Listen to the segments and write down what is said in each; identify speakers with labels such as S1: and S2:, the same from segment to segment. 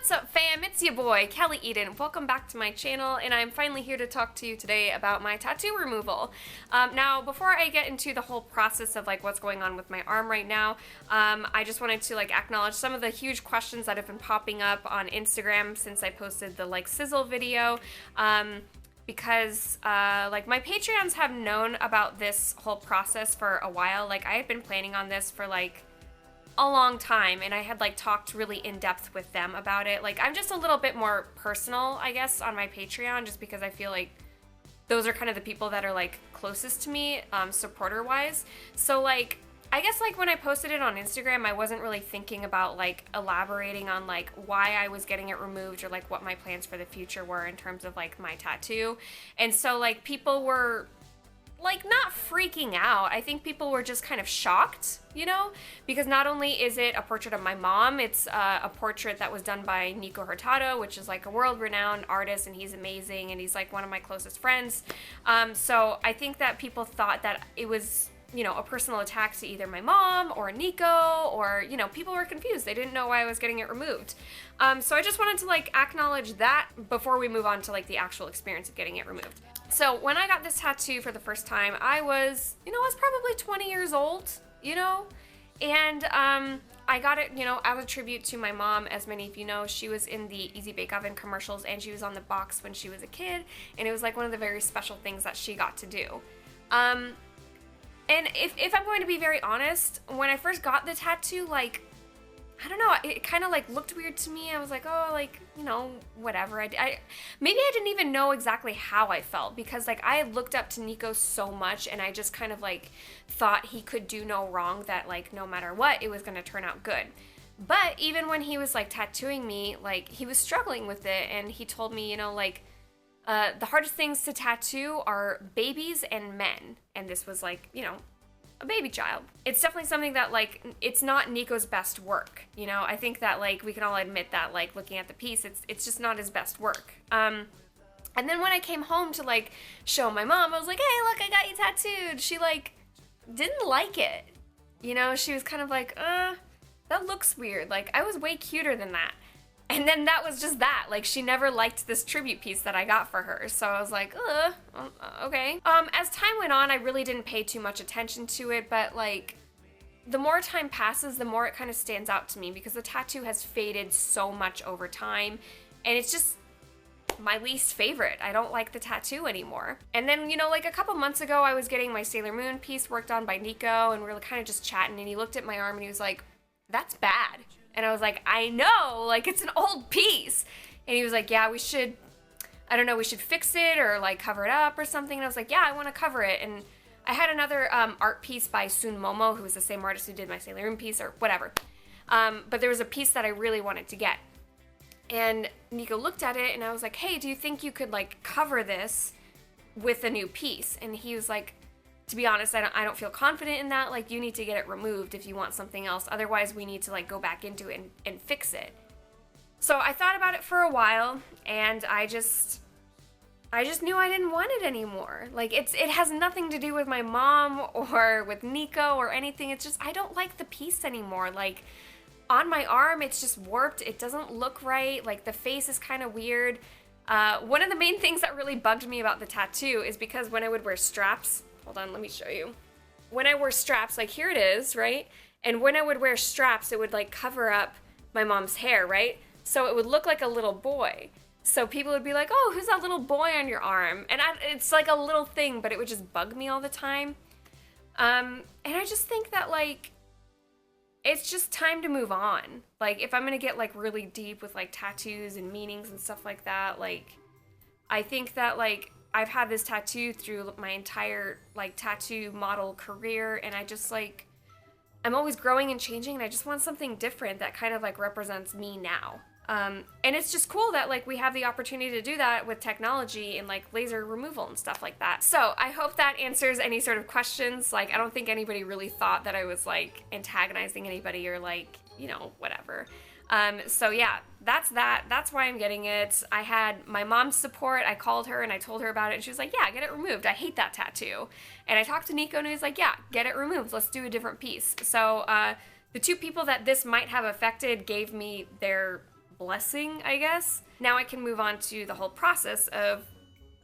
S1: What's up, fam? It's your boy, Kelly Eden. Welcome back to my channel, and I'm finally here to talk to you today about my tattoo removal. Now, before I get into the whole process of like what's going on with my arm right now, I just wanted to like acknowledge some of the huge questions that have been popping up on Instagram since I posted the like sizzle video. Because like my Patreons have known about this whole process for a while. Like I had been planning on this for like a long time, and I had like talked really in depth with them about it. Like I'm just a little bit more personal, I guess, on my Patreon, just because I feel like those are kind of the people that are like closest to me, supporter wise. So like I guess like when I posted it on Instagram, I wasn't really thinking about like elaborating on like why I was getting it removed or like what my plans for the future were in terms of like my tattoo. And so like people were like not freaking out. I think people were just kind of shocked, you know, because not only is it a portrait of my mom, it's a portrait that was done by Nico Hurtado, which is like a world-renowned artist, and he's amazing, and he's like one of my closest friends. So I think that people thought that it was, you know, a personal attack to either my mom or Nico, or, you know, people were confused. They didn't know why I was getting it removed. So I just wanted to like acknowledge that before we move on to like the actual experience of getting it removed. So when I got this tattoo for the first time, I was probably 20 years old, you know, and I got it, you know, as a tribute to my mom. As many of you know, she was in the Easy Bake Oven commercials, and she was on the box when she was a kid, and it was like one of the very special things that she got to do. And if I'm going to be very honest, when I first got the tattoo, like, I don't know, it kind of like looked weird to me. I was like, oh, like, you know, whatever. Maybe I didn't even know exactly how I felt, because like I had looked up to Nico so much, and I just kind of like thought he could do no wrong, that like no matter what, it was going to turn out good. But even when he was like tattooing me, like he was struggling with it, and he told me, you know, like the hardest things to tattoo are babies and men. And this was like, you know, a baby child. It's definitely something that like, it's not Nico's best work, you know. I think that like we can all admit that, like looking at the piece, it's just not his best work. And then when I came home to like show my mom, I was like, hey, look, I got you tattooed. She like didn't like it, you know. She was kind of like, that looks weird. Like I was way cuter than that. And then that was just that. Like, she never liked this tribute piece that I got for her. So I was like, okay. As time went on, I really didn't pay too much attention to it, but like, the more time passes, the more it kind of stands out to me, because the tattoo has faded so much over time, and it's just my least favorite. I don't like the tattoo anymore. And then, you know, like a couple months ago, I was getting my Sailor Moon piece worked on by Nico, and we were kind of just chatting, and he looked at my arm and he was like, that's bad. And I was like, I know, like it's an old piece. And he was like, yeah, we should fix it or like cover it up or something. And I was like, yeah, I want to cover it. And I had another art piece by Sun Momo, who was the same artist who did my Sailor Moon piece or whatever. But there was a piece that I really wanted to get. And Nico looked at it, and I was like, hey, do you think you could like cover this with a new piece? And he was like, to be honest, I don't feel confident in that. Like, you need to get it removed if you want something else. Otherwise, we need to like go back into it and fix it. So I thought about it for a while, and I just knew I didn't want it anymore. Like, it has nothing to do with my mom or with Nico or anything. It's just, I don't like the piece anymore. Like, on my arm, it's just warped. It doesn't look right. Like, the face is kind of weird. One of the main things that really bugged me about the tattoo is because when I would wear straps, hold on, let me show you. When I wore straps, like here it is, right? And when I would wear straps, it would like cover up my mom's hair, right? So it would look like a little boy. So people would be like, oh, who's that little boy on your arm? And it's like a little thing, but it would just bug me all the time. And I just think that like, it's just time to move on. Like if I'm gonna get like really deep with like tattoos and meanings and stuff like that, like I think that like, I've had this tattoo through my entire like tattoo model career, and I just like, I'm always growing and changing, and I just want something different that kind of like represents me now. And it's just cool that like we have the opportunity to do that with technology and like laser removal and stuff like that. So I hope that answers any sort of questions. Like I don't think anybody really thought that I was like antagonizing anybody or like, you know, whatever. So yeah, that's that. That's why I'm getting it. I had my mom's support. I called her and I told her about it, and she was like, yeah, get it removed. I hate that tattoo. And I talked to Nico, and he was like, yeah, get it removed. Let's do a different piece. So the two people that this might have affected gave me their blessing, I guess. Now I can move on to the whole process of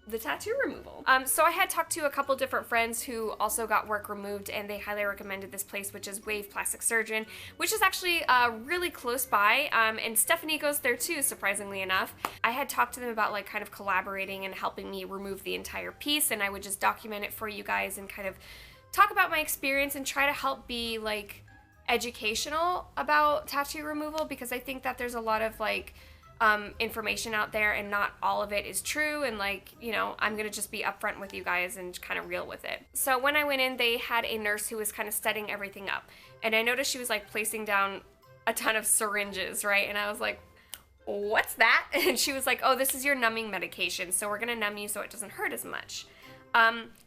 S1: the tattoo removal. So I had talked to a couple different friends who also got work removed, and they highly recommended this place, which is Wave Plastic Surgeon, which is actually really close by, and Stephanie goes there too, surprisingly enough. I had talked to them about like kind of collaborating and helping me remove the entire piece, and I would just document it for you guys and kind of talk about my experience and try to help be like educational about tattoo removal, because I think that there's a lot of like information out there and not all of it is true, and like, you know, I'm gonna just be upfront with you guys and kind of real with it. So when I went in, they had a nurse who was kind of setting everything up, and I noticed she was like placing down a ton of syringes, right? And I was like, what's that? And she was like, oh, this is your numbing medication, so we're gonna numb you so it doesn't hurt as much.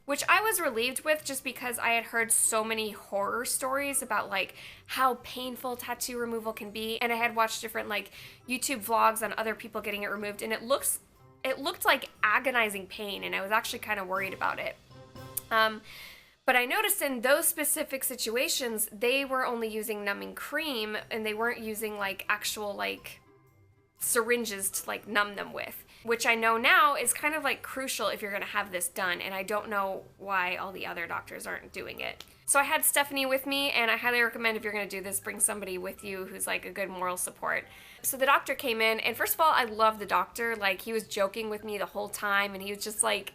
S1: Which I was relieved with, just because I had heard so many horror stories about like how painful tattoo removal can be, and I had watched different like YouTube vlogs on other people getting it removed, and it looked like agonizing pain, and I was actually kind of worried about it. But I noticed in those specific situations, they were only using numbing cream, and they weren't using like actual like syringes to like numb them with, which I know now is kind of like crucial if you're gonna have this done, and I don't know why all the other doctors aren't doing it. So I had Stephanie with me, and I highly recommend if you're gonna do this, bring somebody with you who's like a good moral support. So the doctor came in, and first of all, I love the doctor. Like, he was joking with me the whole time, and he was just like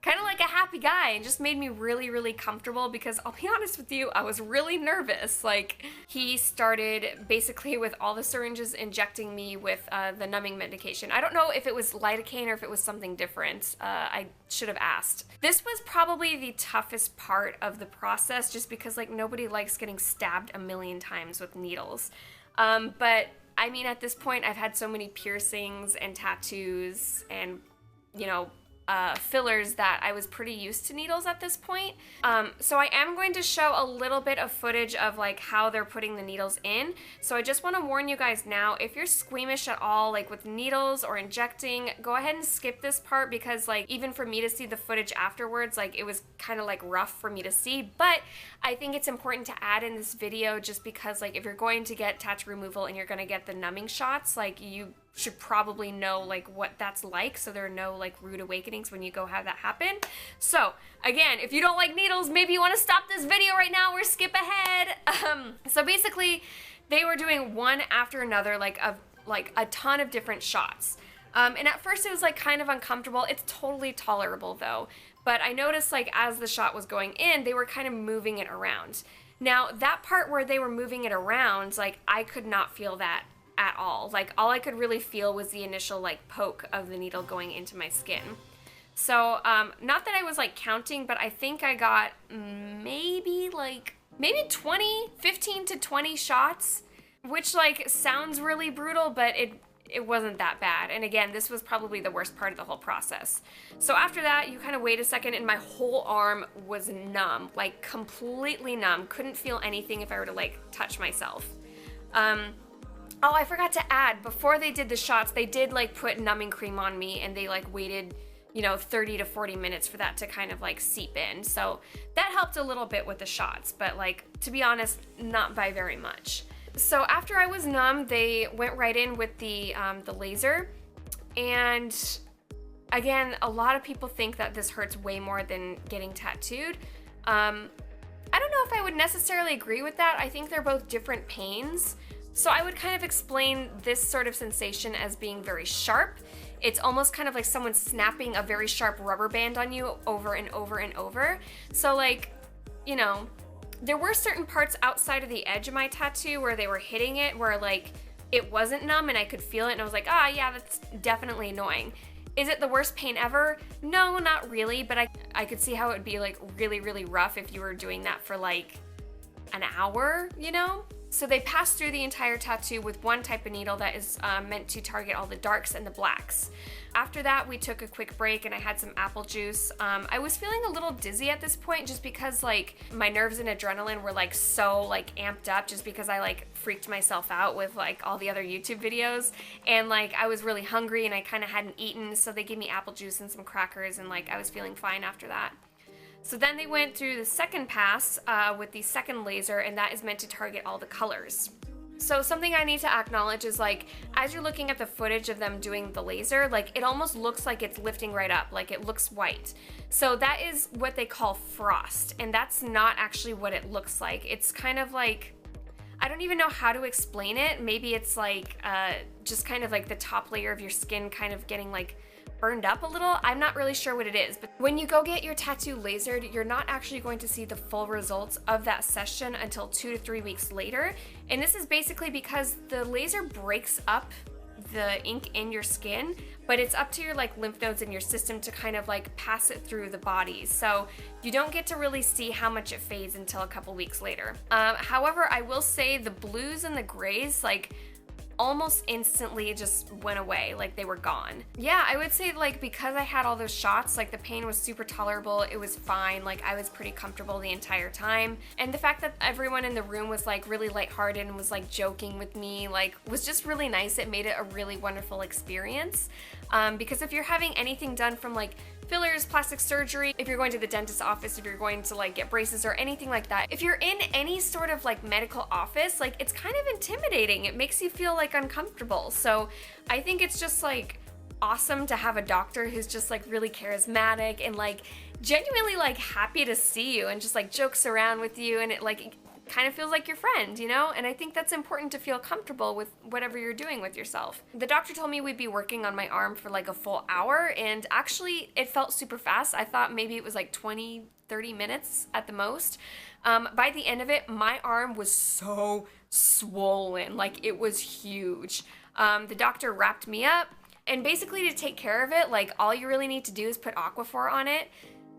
S1: kind of like a happy guy, and just made me really, really comfortable, because I'll be honest with you, I was really nervous. Like, he started basically with all the syringes injecting me with the numbing medication. I don't know if it was lidocaine or if it was something different. I should have asked. This was probably the toughest part of the process, just because like nobody likes getting stabbed a million times with needles. But I mean, at this point, I've had so many piercings and tattoos and, you know, fillers that I was pretty used to needles at this point. So I am going to show a little bit of footage of like how they're putting the needles in. So I just want to warn you guys now, if you're squeamish at all, like with needles or injecting, go ahead and skip this part, because like even for me to see the footage afterwards, like it was kind of like rough for me to see. But I think it's important to add in this video, just because like if you're going to get tattoo removal and you're going to get the numbing shots, like you should probably know like what that's like, so there are no like rude awakenings when you go have that happen. So again, if you don't like needles, maybe you want to stop this video right now or skip ahead. So basically they were doing one after another, like a ton of different shots. And at first it was like kind of uncomfortable. It's totally tolerable though. But I noticed like as the shot was going in, they were kind of moving it around. Now that part where they were moving it around, like I could not feel that at all. Like all I could really feel was the initial like poke of the needle going into my skin. So not that I was like counting, but I think I got maybe 15 to 20 shots, which like sounds really brutal, but it wasn't that bad. And again, this was probably the worst part of the whole process. So after that, you kind of wait a second, and my whole arm was numb, like completely numb. Couldn't feel anything if I were to like touch myself. Oh, I forgot to add, before they did the shots, they did like put numbing cream on me, and they like waited, you know, 30 to 40 minutes for that to kind of like seep in. So that helped a little bit with the shots, but like, to be honest, not by very much. So after I was numb, they went right in with the laser. And again, a lot of people think that this hurts way more than getting tattooed. I don't know if I would necessarily agree with that. I think they're both different pains. So I would kind of explain this sort of sensation as being very sharp. It's almost kind of like someone snapping a very sharp rubber band on you over and over and over. So like, you know, there were certain parts outside of the edge of my tattoo where they were hitting it, where like it wasn't numb and I could feel it, and I was like, ah, yeah, that's definitely annoying. Is it the worst pain ever? No, not really, but I could see how it would be like really, really rough if you were doing that for like an hour, you know? So they passed through the entire tattoo with one type of needle that is meant to target all the darks and the blacks. After that, we took a quick break and I had some apple juice. I was feeling a little dizzy at this point, just because like my nerves and adrenaline were like so like amped up, just because I like freaked myself out with like all the other YouTube videos, and like I was really hungry and I kind of hadn't eaten, so they gave me apple juice and some crackers, and like I was feeling fine after that. So then they went through the second pass with the second laser, and that is meant to target all the colors. So something I need to acknowledge is like, as you're looking at the footage of them doing the laser, like it almost looks like it's lifting right up, like it looks white. So that is what they call frost, and that's not actually what it looks like. It's kind of like, I don't even know how to explain it. Maybe it's like just kind of like the top layer of your skin kind of getting like burned up a little. I'm not really sure what it is, but when you go get your tattoo lasered, you're not actually going to see the full results of that session until 2 to 3 weeks later. And this is basically because the laser breaks up the ink in your skin, but it's up to your like lymph nodes in your system to kind of like pass it through the body. So you don't get to really see how much it fades until a couple weeks later. However, I will say the blues and the grays, like almost instantly just went away, like they were gone. Yeah, I would say like because I had all those shots, like the pain was super tolerable, it was fine, like I was pretty comfortable the entire time. And the fact that everyone in the room was like really lighthearted and was like joking with me, like was just really nice. It made it a really wonderful experience. Because if you're having anything done from like fillers, plastic surgery, if you're going to the dentist's office, if you're going to like get braces or anything like that, if you're in any sort of like medical office, like it's kind of intimidating. It makes you feel like uncomfortable. So I think it's just like awesome to have a doctor who's just like really charismatic and like genuinely like happy to see you and just like jokes around with you, and it like kind of feels like your friend, you know? And I think that's important to feel comfortable with whatever you're doing with yourself. The doctor told me we'd be working on my arm for like a full hour, and actually it felt super fast. I thought maybe it was like 20-30 minutes at the most. By the end of it, my arm was so swollen, like it was huge. The doctor wrapped me up, and basically to take care of it, like all you really need to do is put Aquaphor on it.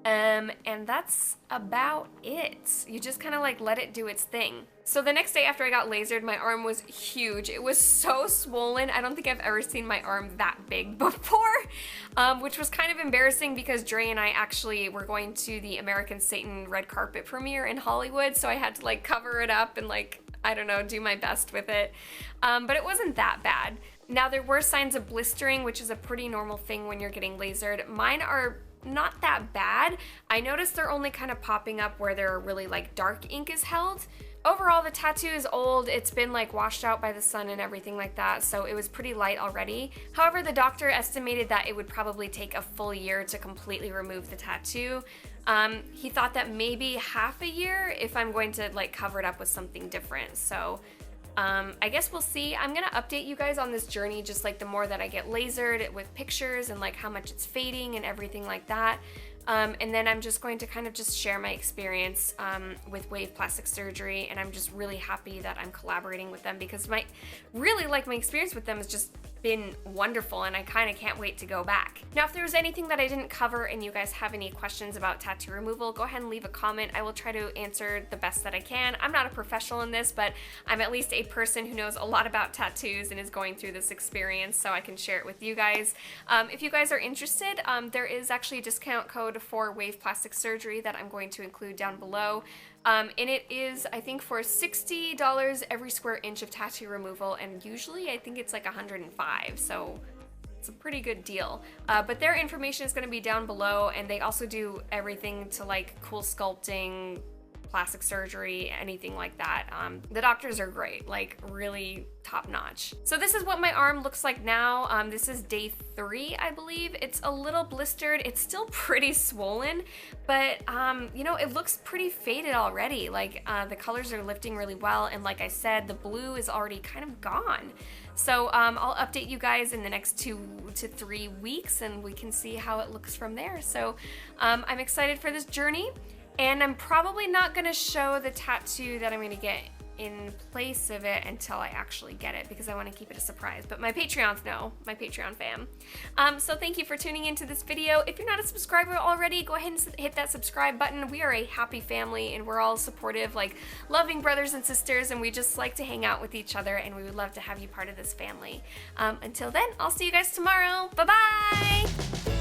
S1: And that's about it. You just kind of like let it do its thing. So the next day after I got lasered, my arm was huge. It was so swollen. I don't think I've ever seen my arm that big before, which was kind of embarrassing because Dre and I actually were going to the American Satan red carpet premiere in Hollywood, so I had to like cover it up and like, I don't know, do my best with it. But it wasn't that bad. Now there were signs of blistering, which is a pretty normal thing when you're getting lasered. Mine are not that bad. I noticed they're only kind of popping up where there are really like dark ink is held. Overall, the tattoo is old. It's been like washed out by the sun and everything like that, so it was pretty light already. However, the doctor estimated that it would probably take a full year to completely remove the tattoo. He thought that maybe half a year if I'm going to like cover it up with something different. So I guess we'll see. I'm gonna update you guys on this journey, just like the more that I get lasered, with pictures and like how much it's fading and everything like that. And then I'm just going to kind of just share my experience with Wave Plastic Surgery, and I'm just really happy that I'm collaborating with them because my experience with them has just been wonderful, and I kind of can't wait to go back. Now, if there's anything that I didn't cover and you guys have any questions about tattoo removal, go ahead and leave a comment. I will try to answer the best that I can. I'm not a professional in this, but I'm at least a person who knows a lot about tattoos and is going through this experience, so I can share it with you guys. If you guys are interested, there is actually a discount code for Wave Plastic Surgery that I'm going to include down below. And it is, I think, for $60 every square inch of tattoo removal, and usually I think it's like $105, so it's a pretty good deal. But their information is going to be down below, and they also do everything to like cool sculpting, plastic surgery, anything like that. The doctors are great, like really top notch. So this is what my arm looks like now. This is day 3, I believe. It's a little blistered. It's still pretty swollen, but you know, it looks pretty faded already. Like the colors are lifting really well, and like I said, the blue is already kind of gone. So I'll update you guys in the next 2 to 3 weeks, and we can see how it looks from there. So I'm excited for this journey. And I'm probably not gonna show the tattoo that I'm gonna get in place of it until I actually get it, because I want to keep it a surprise. But my Patreons know, my Patreon fam. So thank you for tuning into this video. If you're not a subscriber already, go ahead and hit that subscribe button. We are a happy family, and we're all supportive, like loving brothers and sisters, and we just like to hang out with each other, and we would love to have you part of this family. Until then, I'll see you guys tomorrow. Bye-bye!